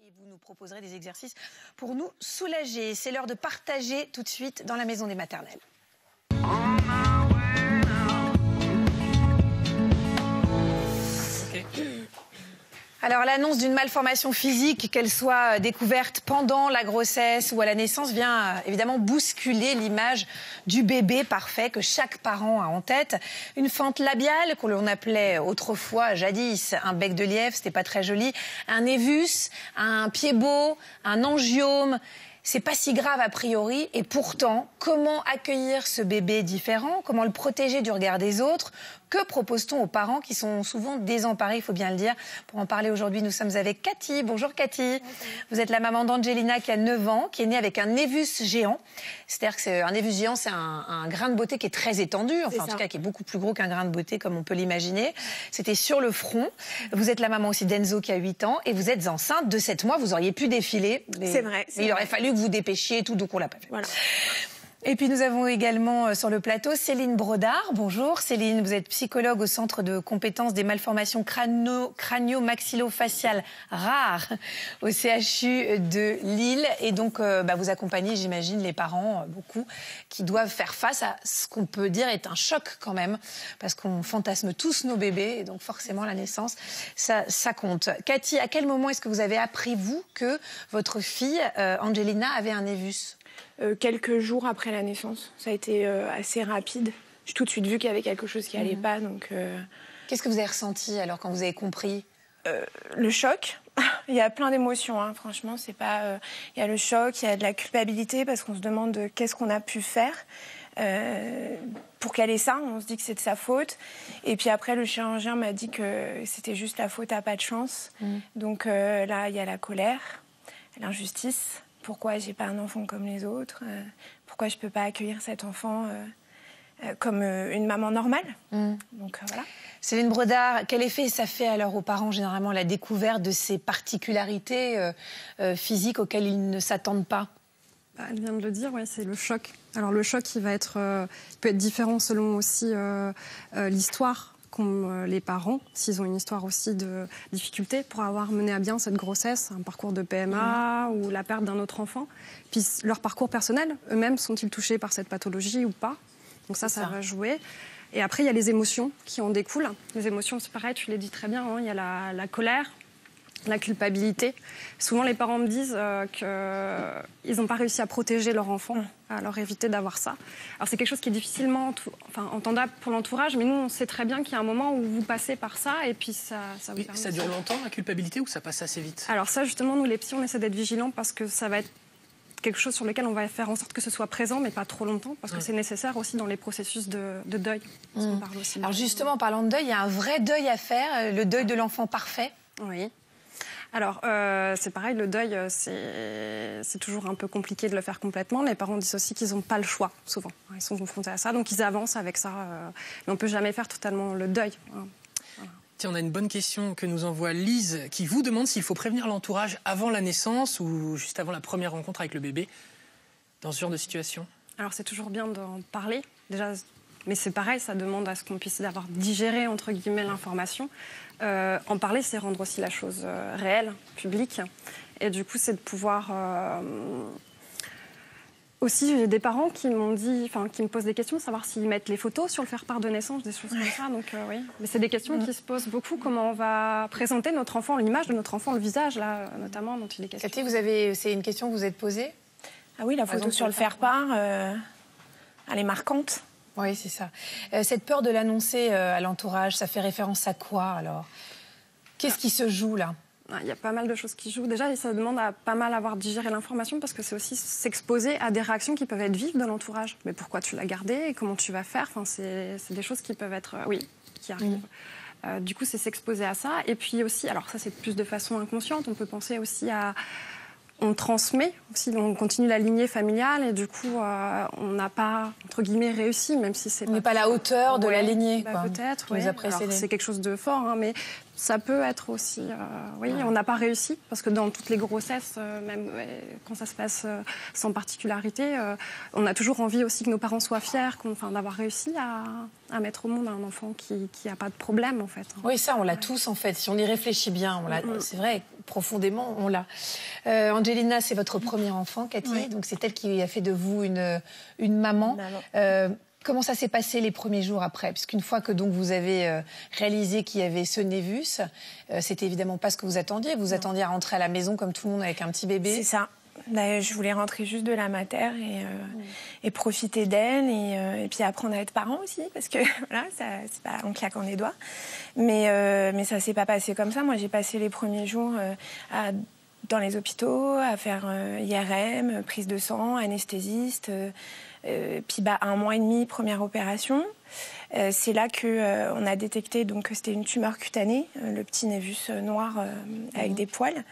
Et vous nous proposerez des exercices pour nous soulager. C'est l'heure de partager tout de suite dans la maison des maternelles. Alors l'annonce d'une malformation physique, qu'elle soit découverte pendant la grossesse ou à la naissance, vient évidemment bousculer l'image du bébé parfait que chaque parent a en tête. Une fente labiale que l'on appelait autrefois, jadis, un bec de lièvre, c'était pas très joli, un évus, un pied beau, un angiome. C'est pas si grave a priori, et pourtant, comment accueillir ce bébé différent? Comment le protéger du regard des autres? Que propose-t-on aux parents qui sont souvent désemparés, il faut bien le dire? Pour en parler aujourd'hui, nous sommes avec Cathy. Bonjour Cathy. Bonjour. Vous êtes la maman d'Angelina qui a 9 ans, qui est née avec un évus géant. C'est-à-dire que un évus géant, c'est un grain de beauté qui est très étendu, enfin en tout cas qui est beaucoup plus gros qu'un grain de beauté comme on peut l'imaginer. C'était sur le front. Vous êtes la maman aussi d'Enzo qui a 8 ans et vous êtes enceinte de 7 mois. Vous auriez pu défiler. C'est vrai. Mais il aurait fallu que vous dépêchiez et tout, donc on l'a pas fait. Voilà. Et puis nous avons également sur le plateau Céline Brodard. Bonjour Céline, vous êtes psychologue au Centre de compétences des malformations crânio-maxillo-faciales rares au CHU de Lille. Et donc vous accompagnez, j'imagine, les parents, beaucoup, qui doivent faire face à ce qu'on peut dire est un choc quand même, parce qu'on fantasme tous nos bébés, et donc forcément la naissance, ça compte. Cathy, à quel moment est-ce que vous avez appris, vous, que votre fille, Angelina, avait un évus ? Quelques jours après la naissance. Ça a été assez rapide. J'ai tout de suite vu qu'il y avait quelque chose qui allait pas. Donc, Qu'est-ce que vous avez ressenti alors quand vous avez compris? Le choc. Il y a plein d'émotions, hein. Franchement, c'est pas. Il y a le choc, il y a de la culpabilité parce qu'on se demande qu'est-ce qu'on a pu faire pour qu'elle ait ça. On se dit que c'est de sa faute. Et puis après, le chirurgien m'a dit que c'était juste la faute à pas de chance. Donc là, il y a la colère, l'injustice. Pourquoi j'ai pas un enfant comme les autres? Pourquoi je peux pas accueillir cet enfant comme une maman normale? Donc voilà. Céline Brodard, quel effet ça fait alors aux parents généralement la découverte de ces particularités physiques auxquelles ils ne s'attendent pas? Elle vient de le dire, ouais, c'est le choc. Alors le choc, il peut être différent selon aussi l'histoire qu'ont les parents, s'ils ont une histoire aussi de difficulté pour avoir mené à bien cette grossesse, un parcours de PMA ou la perte d'un autre enfant. Puis leur parcours personnel, eux-mêmes, sont-ils touchés par cette pathologie ou pas? Donc ça va jouer. Et après, il y a les émotions qui en découlent. Les émotions, c'est pareil, tu l'as dit très bien, hein, il y a la colère, la culpabilité. Souvent, les parents me disent qu'ils n'ont pas réussi à protéger leur enfant, à leur éviter d'avoir ça. Alors, c'est quelque chose qui est difficilement entendable pour l'entourage, mais nous, on sait très bien qu'il y a un moment où vous passez par ça et puis ça vous permet. Ça dure longtemps, la culpabilité, ou ça passe assez vite? Alors ça, justement, nous, les psys, on essaie d'être vigilants parce que ça va être quelque chose sur lequel on va faire en sorte que ce soit présent, mais pas trop longtemps, parce que c'est nécessaire aussi dans les processus de deuil. On parle aussi. Alors justement, en parlant de deuil, il y a un vrai deuil à faire, le deuil de l'enfant parfait. Oui. Alors, c'est pareil, le deuil, c'est toujours un peu compliqué de le faire complètement. Les parents disent aussi qu'ils n'ont pas le choix, souvent. Ils sont confrontés à ça, donc ils avancent avec ça. Mais on ne peut jamais faire totalement le deuil. Voilà. Tiens, on a une bonne question que nous envoie Lise, qui vous demande s'il faut prévenir l'entourage avant la naissance ou juste avant la première rencontre avec le bébé, dans ce genre de situation. Alors, c'est toujours bien d'en parler, déjà. Mais c'est pareil, ça demande à ce qu'on puisse avoir digéré, entre guillemets, l'information. En parler, c'est rendre aussi la chose réelle, publique. Et du coup, c'est de pouvoir... Aussi, j'ai des parents qui m'ont dit, qui me posent des questions, savoir s'ils mettent les photos sur le faire-part de naissance, des choses comme ça. Donc oui, mais c'est des questions qui se posent beaucoup. Comment on va présenter notre enfant, l'image de notre enfant, le visage, là, notamment, dont il est question. Cathy, c'est une question que vous êtes posée? Ah oui, la photo sur le faire-part, elle est marquante. Oui, c'est ça. Cette peur de l'annoncer à l'entourage, ça fait référence à quoi alors? Qu'est-ce qui se joue là? Il y a pas mal de choses qui jouent. Déjà, ça demande à pas mal avoir digéré l'information parce que c'est aussi s'exposer à des réactions qui peuvent être vives de l'entourage. Mais pourquoi tu l'as gardé et comment tu vas faire? C'est des choses qui peuvent être... qui arrivent. Du coup, c'est s'exposer à ça. Et puis aussi, alors ça, c'est plus de façon inconsciente. On peut penser aussi à... On transmet aussi, on continue la lignée familiale et du coup, on n'a pas, entre guillemets, réussi, même si c'est... On n'est pas à la hauteur de la lignée, quoi. Peut-être, oui. Alors, c'est quelque chose de fort, hein, mais ça peut être aussi... on n'a pas réussi, parce que dans toutes les grossesses, même quand ça se passe sans particularité, on a toujours envie aussi que nos parents soient fiers d'avoir réussi à mettre au monde un enfant qui n'a pas de problème, en fait. Oui, ça, on l'a tous, en fait. Si on y réfléchit bien, c'est vrai, profondément, on l'a. Angelina, c'est votre premier enfant, Cathy. Oui. Donc c'est elle qui a fait de vous une maman. Comment ça s'est passé les premiers jours après? Puisqu'une fois que donc vous avez réalisé qu'il y avait ce névus, c'était évidemment pas ce que vous attendiez. Vous attendiez à rentrer à la maison comme tout le monde avec un petit bébé. C'est ça. Là, je voulais rentrer juste de la mater et profiter d'elle et puis apprendre à être parent aussi parce que voilà, c'est pas en claquant les doigts. Mais ça s'est pas passé comme ça. Moi, j'ai passé les premiers jours dans les hôpitaux à faire IRM, prise de sang, anesthésiste. Puis 1 mois et demi, première opération. C'est là qu'on a détecté donc, que c'était une tumeur cutanée, le petit névus noir avec des poils.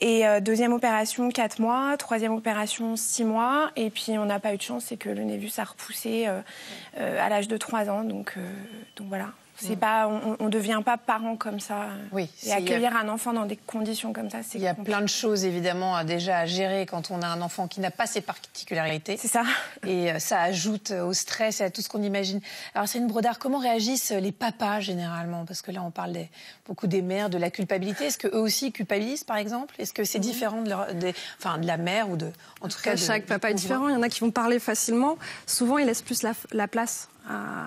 Et deuxième opération, 4 mois. Troisième opération, 6 mois. Et puis on n'a pas eu de chance, c'est que le névus a repoussé à l'âge de 3 ans. Donc voilà. C'est pas, on ne devient pas parent comme ça. Oui, et accueillir un enfant dans des conditions comme ça, c'est Il y a plein de choses, évidemment, déjà à gérer quand on a un enfant qui n'a pas ses particularités. C'est ça. Et ça ajoute au stress et à tout ce qu'on imagine. Alors, Céline Brodard, comment réagissent les papas, généralement? Parce que là, on parle beaucoup des mères, de la culpabilité. Est-ce qu'eux aussi culpabilisent, par exemple? Est-ce que c'est différent de la mère ou en tout cas, chaque papa est différent. Il y en a qui vont parler facilement. Souvent, ils laissent plus la place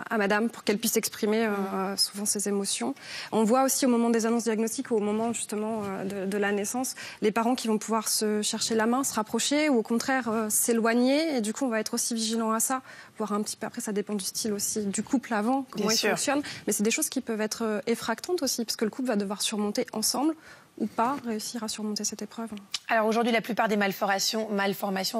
à madame pour qu'elle puisse exprimer souvent ses émotions. On voit aussi au moment des annonces diagnostiques ou au moment justement de la naissance, les parents qui vont pouvoir se chercher la main, se rapprocher ou au contraire s'éloigner, et du coup on va être aussi vigilant à ça, voir un petit peu, après ça dépend du style aussi du couple avant, comment il fonctionne, mais c'est des choses qui peuvent être effractantes aussi, parce que le couple va devoir surmonter ensemble ou pas réussir à surmonter cette épreuve. Alors aujourd'hui, la plupart des malformations,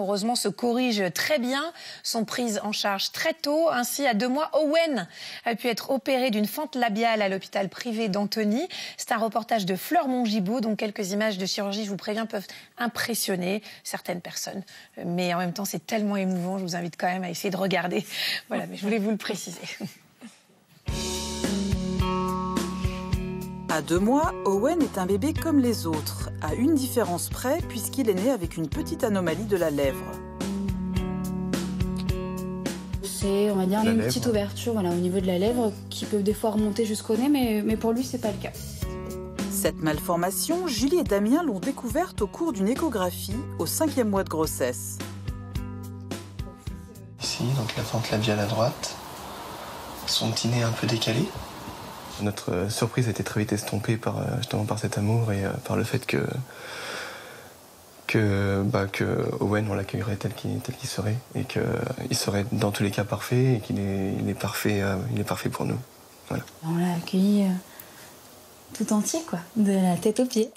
heureusement, se corrigent très bien, sont prises en charge très tôt. Ainsi, à 2 mois, Owen a pu être opéré d'une fente labiale à l'hôpital privé d'Antony. C'est un reportage de Fleur Mongibaud, donc quelques images de chirurgie, je vous préviens, peuvent impressionner certaines personnes. Mais en même temps, c'est tellement émouvant, je vous invite quand même à essayer de regarder. Voilà, mais je voulais vous le préciser. À 2 mois, Owen est un bébé comme les autres, à une différence près puisqu'il est né avec une petite anomalie de la lèvre. C'est, on va dire, une petite ouverture au niveau de la lèvre qui peut des fois remonter jusqu'au nez, mais pour lui, c'est pas le cas. Cette malformation, Julie et Damien l'ont découverte au cours d'une échographie au 5e mois de grossesse. Ici, donc la fente labiale à droite, son petit nez un peu décalé. Notre surprise a été très vite estompée justement par cet amour et par le fait que Owen, on l'accueillerait tel qu'il serait et qu'il serait dans tous les cas parfait et qu'il est parfait pour nous. Voilà. On l'a accueilli tout entier, quoi, de la tête aux pieds.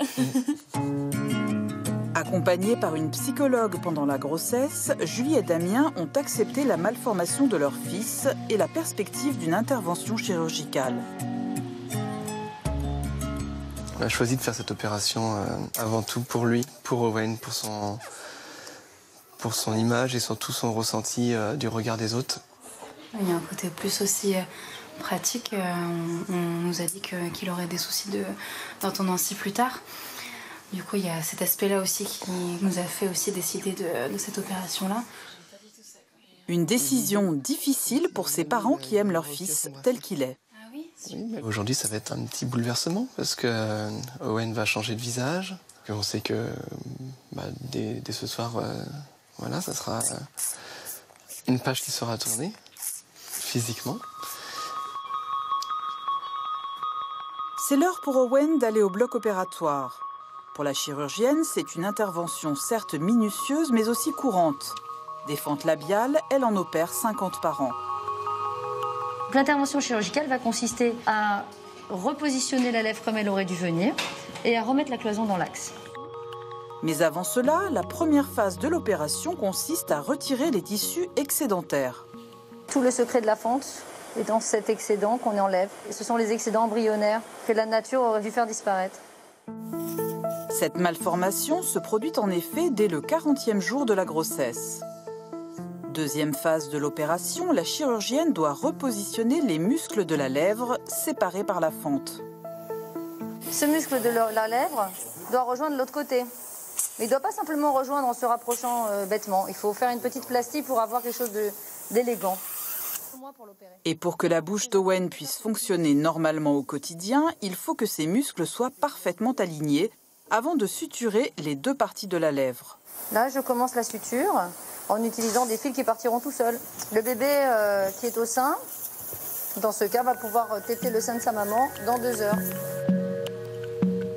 Accompagnés par une psychologue pendant la grossesse, Julie et Damien ont accepté la malformation de leur fils et la perspective d'une intervention chirurgicale. On a choisi de faire cette opération avant tout pour lui, pour Owen, pour son image et surtout son ressenti du regard des autres. Il y a un côté plus aussi pratique. On nous a dit qu'il aurait des soucis d'intendance plus tard. Du coup, il y a cet aspect-là aussi qui nous a fait aussi décider de cette opération-là. Une décision difficile pour ces parents qui aiment leur fils tel qu'il est. Oui, aujourd'hui, ça va être un petit bouleversement parce que Owen va changer de visage. On sait que dès ce soir, voilà, ça sera une page qui sera tournée physiquement. C'est l'heure pour Owen d'aller au bloc opératoire. Pour la chirurgienne, c'est une intervention certes minutieuse mais aussi courante. Des fentes labiales, elle en opère 50 par an. L'intervention chirurgicale va consister à repositionner la lèvre comme elle aurait dû venir et à remettre la cloison dans l'axe. Mais avant cela, la première phase de l'opération consiste à retirer les tissus excédentaires. Tout le secret de la fente est dans cet excédent qu'on enlève. Et ce sont les excédents embryonnaires que la nature aurait dû faire disparaître. Cette malformation se produit en effet dès le 40e jour de la grossesse. Deuxième phase de l'opération, la chirurgienne doit repositionner les muscles de la lèvre séparés par la fente. Ce muscle de la lèvre doit rejoindre l'autre côté. Mais il ne doit pas simplement rejoindre en se rapprochant bêtement. Il faut faire une petite plastie pour avoir quelque chose d'élégant. Et pour que la bouche d'Owen puisse fonctionner normalement au quotidien, il faut que ses muscles soient parfaitement alignés avant de suturer les 2 parties de la lèvre. Là, je commence la suture en utilisant des fils qui partiront tout seuls. Le bébé qui est au sein, dans ce cas, va pouvoir téter le sein de sa maman dans 2 heures.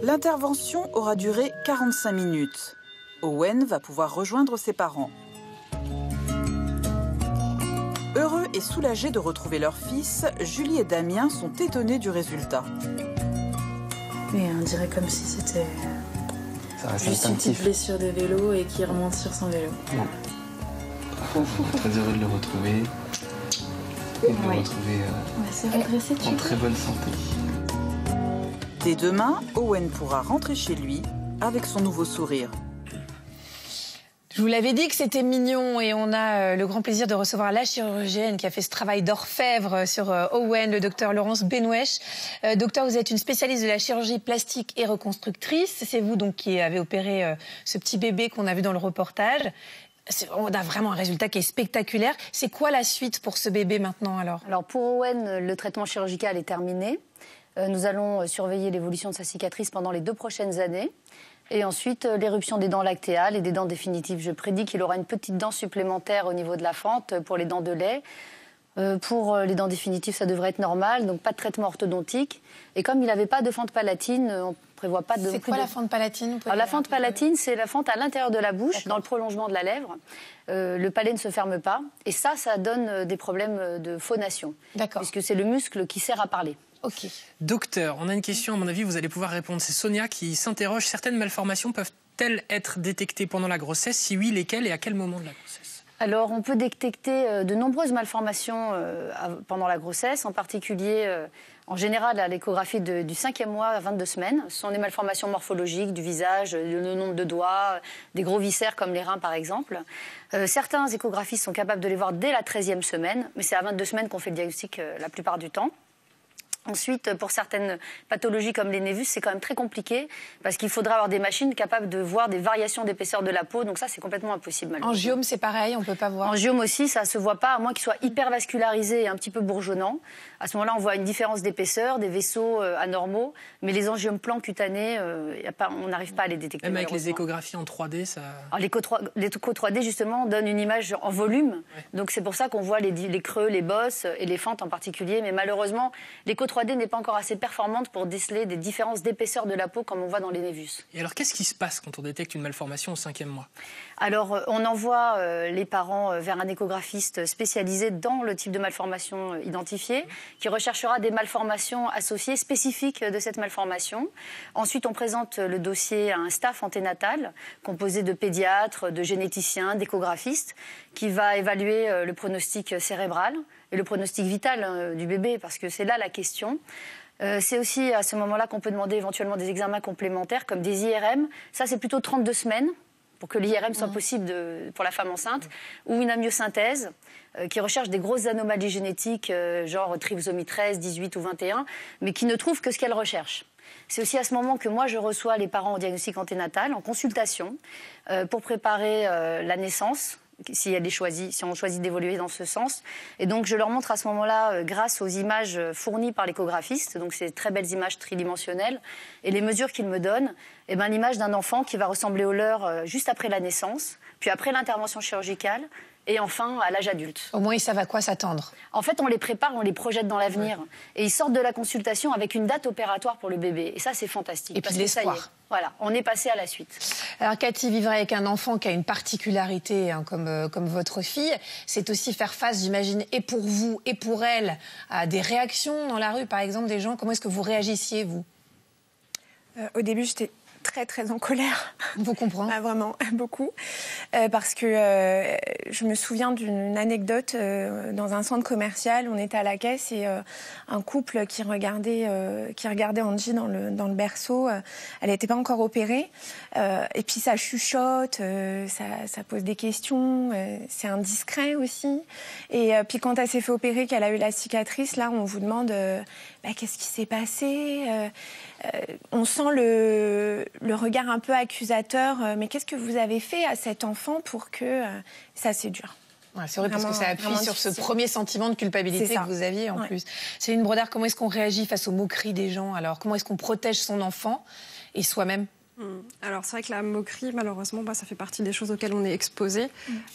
L'intervention aura duré 45 minutes. Owen va pouvoir rejoindre ses parents. Heureux et soulagés de retrouver leur fils, Julie et Damien sont étonnés du résultat. Mais on dirait comme si c'était juste une petite blessure de vélo et qui remonte sur son vélo. Très heureux de le retrouver. Et de le retrouver en très bonne santé. Dès demain, Owen pourra rentrer chez lui avec son nouveau sourire. Je vous l'avais dit que c'était mignon et on a le grand plaisir de recevoir la chirurgienne qui a fait ce travail d'orfèvre sur Owen, le docteur Laurence Benouèche. Docteur, vous êtes une spécialiste de la chirurgie plastique et reconstructrice. C'est vous donc qui avez opéré ce petit bébé qu'on a vu dans le reportage. On a vraiment un résultat qui est spectaculaire. C'est quoi la suite pour ce bébé maintenant alors? Alors pour Owen, le traitement chirurgical est terminé. Nous allons surveiller l'évolution de sa cicatrice pendant les 2 prochaines années. Et ensuite, l'éruption des dents lactéales et des dents définitives. Je prédis qu'il aura une petite dent supplémentaire au niveau de la fente pour les dents de lait. Pour les dents définitives, ça devrait être normal, donc pas de traitement orthodontique. Et comme il n'avait pas de fente palatine, on ne prévoit pas de... C'est quoi la fente palatine? Alors, la fente palatine, c'est la fente à l'intérieur de la bouche, dans le prolongement de la lèvre. Le palais ne se ferme pas. Et ça donne des problèmes de phonation. D'accord. Puisque c'est le muscle qui sert à parler. Ok. Docteur, on a une question, à mon avis, vous allez pouvoir répondre. C'est Sonia qui s'interroge. Certaines malformations peuvent-elles être détectées pendant la grossesse? Si oui, lesquelles et à quel moment de la grossesse? Alors, on peut détecter de nombreuses malformations pendant la grossesse, en particulier, en général, à l'échographie du 5e mois à 22 semaines. Ce sont des malformations morphologiques du visage, le nombre de doigts, des gros viscères comme les reins, par exemple. Certains échographistes sont capables de les voir dès la 13e semaine, mais c'est à 22 semaines qu'on fait le diagnostic la plupart du temps. Ensuite, pour certaines pathologies comme les névus, c'est quand même très compliqué parce qu'il faudra avoir des machines capables de voir des variations d'épaisseur de la peau. Donc ça, c'est complètement impossible. Angiome, c'est pareil, on ne peut pas voir. Angiome aussi, ça ne se voit pas, à moins qu'il soit hyper vascularisé et un petit peu bourgeonnant. À ce moment-là, on voit une différence d'épaisseur, des vaisseaux anormaux. Mais les angiomes plans cutanés, on n'arrive pas à les détecter. Même avec les échographies en 3D, ça... Alors, l'écho 3D, justement, donne une image en volume. Ouais. Donc c'est pour ça qu'on voit les creux, les bosses et les fentes en particulier. Mais malheureusement, l'écho 3D n'est pas encore assez performante pour déceler des différences d'épaisseur de la peau comme on voit dans les névus. Et alors, qu'est-ce qui se passe quand on détecte une malformation au 5e mois? Alors, on envoie les parents vers un échographiste spécialisé dans le type de malformation identifiée, qui recherchera des malformations associées spécifiques de cette malformation. Ensuite, on présente le dossier à un staff anténatal composé de pédiatres, de généticiens, d'échographistes, qui va évaluer le pronostic cérébral et le pronostic vital du bébé, parce que c'est là la question. C'est aussi à ce moment-là qu'on peut demander éventuellement des examens complémentaires comme des IRM. Ça, c'est plutôt 32 semaines pour que l'IRM soit possible pour la femme enceinte, ou une amniosynthèse qui recherche des grosses anomalies génétiques, genre trisomie 13, 18 ou 21, mais qui ne trouve que ce qu'elle recherche. C'est aussi à ce moment que moi, je reçois les parents au diagnostic anténatal, en consultation, pour préparer la naissance, si on choisit d'évoluer dans ce sens. Et donc, je leur montre à ce moment-là, grâce aux images fournies par l'échographiste, donc ces très belles images tridimensionnelles, et les mesures qu'ils me donnent, l'image d'un enfant qui va ressembler au leur juste après la naissance, puis après l'intervention chirurgicale, et enfin à l'âge adulte. Au moins, ils savent à quoi s'attendre. En fait, on les prépare, on les projette dans l'avenir. Ouais. Et ils sortent de la consultation avec une date opératoire pour le bébé. Et ça, c'est fantastique. Et puis l'espoir. Voilà, on est passé à la suite. Alors, Cathy, vivre avec un enfant qui a une particularité comme votre fille, c'est aussi faire face, j'imagine, et pour vous et pour elle, à des réactions dans la rue, par exemple, des gens. Comment est-ce que vous réagissiez, vous? Au début, j'étais très en colère. Vous comprenez? Ah, vraiment, beaucoup. Parce que je me souviens d'une anecdote dans un centre commercial. On était à la caisse et un couple qui regardait Angie dans le berceau. Elle n'était pas encore opérée. Et puis ça chuchote, ça pose des questions. C'est indiscret aussi. Et puis quand elle s'est fait opérer, qu'elle a eu la cicatrice, là, on vous demande qu'est-ce qui s'est passé. On sent le regard un peu accusateur. Mais qu'est-ce que vous avez fait à cet enfant pour que... ça, c'est dur. Ouais, c'est vrai, parce que ça appuie sur ce premier sentiment de culpabilité que vous aviez en plus. Céline Brodard, comment est-ce qu'on réagit face aux moqueries des gens alors? Comment est-ce qu'on protège son enfant et soi-même? Alors c'est vrai que la moquerie, malheureusement, ça fait partie des choses auxquelles on est exposé.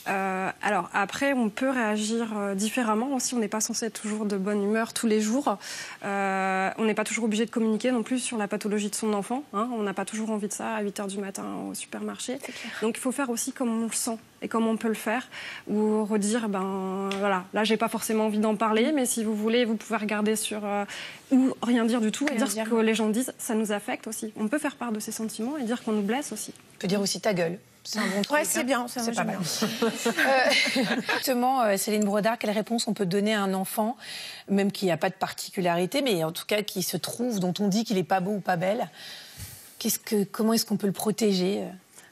Alors après, on peut réagir différemment aussi. On n'est pas censé être toujours de bonne humeur tous les jours. On n'est pas toujours obligé de communiquer non plus sur la pathologie de son enfant. On n'a pas toujours envie de ça à 8h du matin au supermarché. Donc il faut faire aussi comme on le sent et comme on peut le faire. Ou redire, voilà, là j'ai pas forcément envie d'en parler, mais si vous voulez, vous pouvez regarder sur... ou rien dire du tout et dire ce que les gens disent. Ça nous affecte aussi. On peut faire part de ses sentiments et dire qu'on nous blesse aussi. On peut dire aussi ta gueule. C'est un bon truc. Ouais, c'est bien. C'est pas mal. Justement, Céline Brodard, quelle réponse on peut donner à un enfant, même qui n'a pas de particularité, mais en tout cas qui se trouve, dont on dit qu'il n'est pas beau ou pas belle? Comment est-ce qu'on peut le protéger?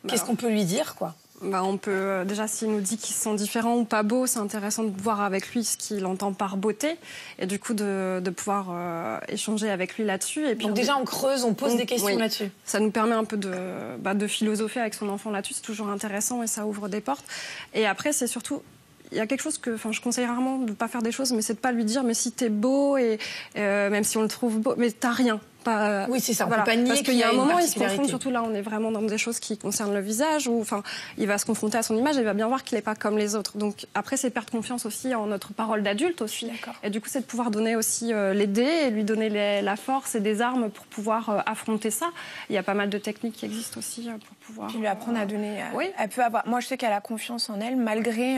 Qu'est-ce qu'on peut lui dire, quoi? On peut, déjà, s'il nous dit qu'il se sent différent ou pas beau, c'est intéressant de voir avec lui ce qu'il entend par beauté et du coup de pouvoir échanger avec lui là-dessus. Et puis, donc déjà, on creuse, on pose des questions là-dessus. Ça nous permet un peu de philosopher avec son enfant là-dessus. C'est toujours intéressant et ça ouvre des portes. Et après, c'est surtout... Il y a quelque chose que je conseille rarement de ne pas faire des choses, mais c'est de ne pas lui dire « mais si t'es beau, et même si on le trouve beau, mais t'as rien ». Oui, c'est ça, on voilà. peut pas nier. Parce qu'il y a un moment, il se confronte, surtout là, on est vraiment dans des choses qui concernent le visage, où il va se confronter à son image et il va bien voir qu'il n'est pas comme les autres. Donc après, c'est perdre confiance aussi en notre parole d'adulte aussi. Et du coup, c'est de pouvoir donner aussi l'aider et lui donner la force et des armes pour pouvoir affronter ça. Il y a pas mal de techniques qui existent aussi pour pouvoir... Puis lui apprendre à donner... Oui. Elle peut avoir... Moi, je sais qu'elle a confiance en elle, malgré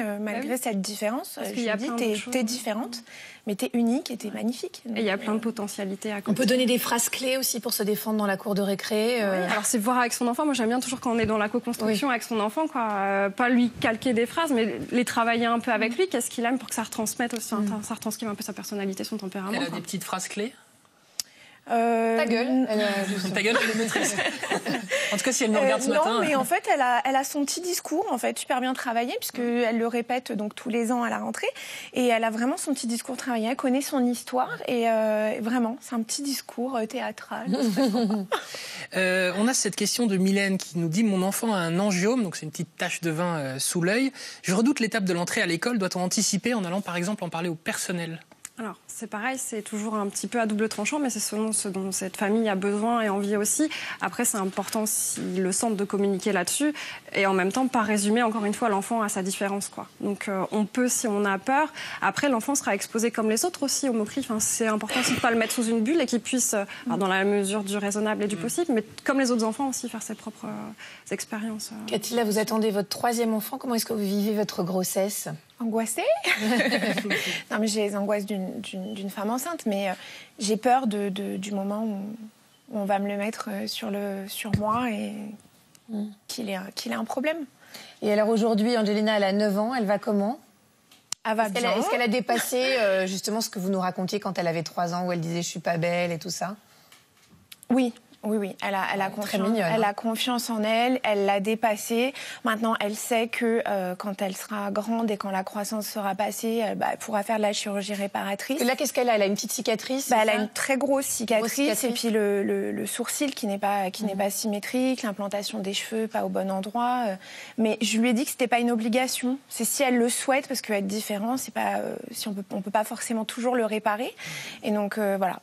cette différence. Parce qu'il y a plein de choses. T'es différente, mais t'es unique et t'es magnifique. Et il y a plein de potentialités à côté. On peut donner des phrases clés aussi pour se défendre dans la cour de récré. Oui, alors c'est voir avec son enfant. Moi, j'aime bien toujours quand on est dans la co-construction avec son enfant, pas lui calquer des phrases, mais les travailler un peu avec lui. Qu'est-ce qu'il aime pour que ça retransmette aussi, ça retranscrive un peu sa personnalité, son tempérament. Elle a des petites phrases clés? Ta gueule. Ta gueule, elle le maîtrise. En tout cas, si elle nous regarde ce matin. Non, mais en fait, elle a son petit discours, en fait, super bien travaillé, puisqu'elle le répète donc tous les ans à la rentrée. Et elle a vraiment son petit discours travaillé. Elle connaît son histoire. Et vraiment, c'est un petit discours théâtral. On a cette question de Mylène qui nous dit « Mon enfant a un angiome, donc c'est une petite tache de vin sous l'œil. Je redoute l'étape de l'entrée à l'école. Doit-on anticiper en allant, par exemple, en parler au personnel ?» Alors, c'est pareil, c'est toujours un petit peu à double tranchant, mais c'est selon ce dont cette famille a besoin et envie aussi. Après, c'est important, s'ils le sentent, de communiquer là-dessus. Et en même temps, pas résumer, encore une fois, l'enfant à sa différence, quoi. Donc, on peut, si on a peur. Après, l'enfant sera exposé comme les autres aussi aux moqueries. C'est important aussi de ne pas le mettre sous une bulle et qu'il puisse, dans la mesure du raisonnable et du possible, mais comme les autres enfants aussi, faire ses propres expériences. Cathy, là, vous attendez votre 3e enfant. Comment est-ce que vous vivez votre grossesse? Angoissée. Non, mais j'ai les angoisses d'une femme enceinte, mais j'ai peur du moment où on va me le mettre sur moi et qu'il ait un problème. Et alors aujourd'hui, Angelina, elle a 9 ans, elle va comment? Elle va bien. Est-ce qu'elle a dépassé justement ce que vous nous racontiez quand elle avait 3 ans, où elle disait « je suis pas belle » et tout ça? Oui. Oui, elle a confiance, elle a confiance en elle, elle l'a dépassée. Maintenant, elle sait que quand elle sera grande et quand la croissance sera passée, elle pourra faire de la chirurgie réparatrice. Et là, qu'est-ce qu'elle a? Elle a une petite cicatrice? Elle a une très grosse cicatrice et puis le sourcil qui n'est pas symétrique, l'implantation des cheveux pas au bon endroit. Mais je lui ai dit que c'était pas une obligation. C'est si elle le souhaite, parce qu'être différent, c'est pas on peut pas forcément toujours le réparer. Et donc voilà,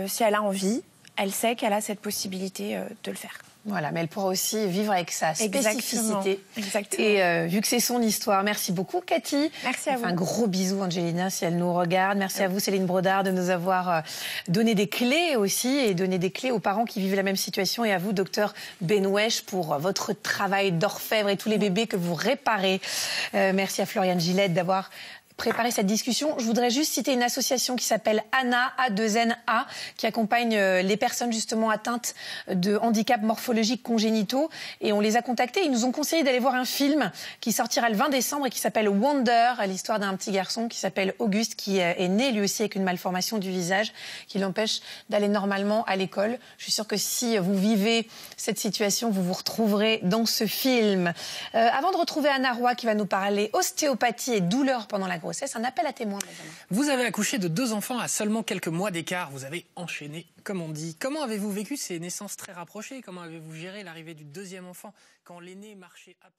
si elle a envie, elle sait qu'elle a cette possibilité de le faire. Voilà, mais elle pourra aussi vivre avec sa spécificité. Exactement. Et vu que c'est son histoire, merci beaucoup Cathy. Merci à vous. Un gros bisou Angelina si elle nous regarde. Merci à vous Céline Brodard de nous avoir donné des clés aussi et donné des clés aux parents qui vivent la même situation. Et à vous docteur Benouèche pour votre travail d'orfèvre et tous les bébés que vous réparez. Merci à Floriane Gillette d'avoir préparer cette discussion. Je voudrais juste citer une association qui s'appelle ANA, A2NA, qui accompagne les personnes justement atteintes de handicaps morphologiques congénitaux. Et on les a contactés. Ils nous ont conseillé d'aller voir un film qui sortira le 20 décembre et qui s'appelle Wonder, l'histoire d'un petit garçon qui s'appelle Auguste, qui est né lui aussi avec une malformation du visage qui l'empêche d'aller normalement à l'école. Je suis sûre que si vous vivez cette situation, vous vous retrouverez dans ce film. Avant de retrouver Anna Roy qui va nous parler ostéopathie et douleur pendant la grossesse, un appel à témoins. Vous avez accouché de 2 enfants à seulement quelques mois d'écart. Vous avez enchaîné, comme on dit. Comment avez-vous vécu ces naissances très rapprochées? Comment avez-vous géré l'arrivée du 2e enfant quand l'aîné marchait à peine?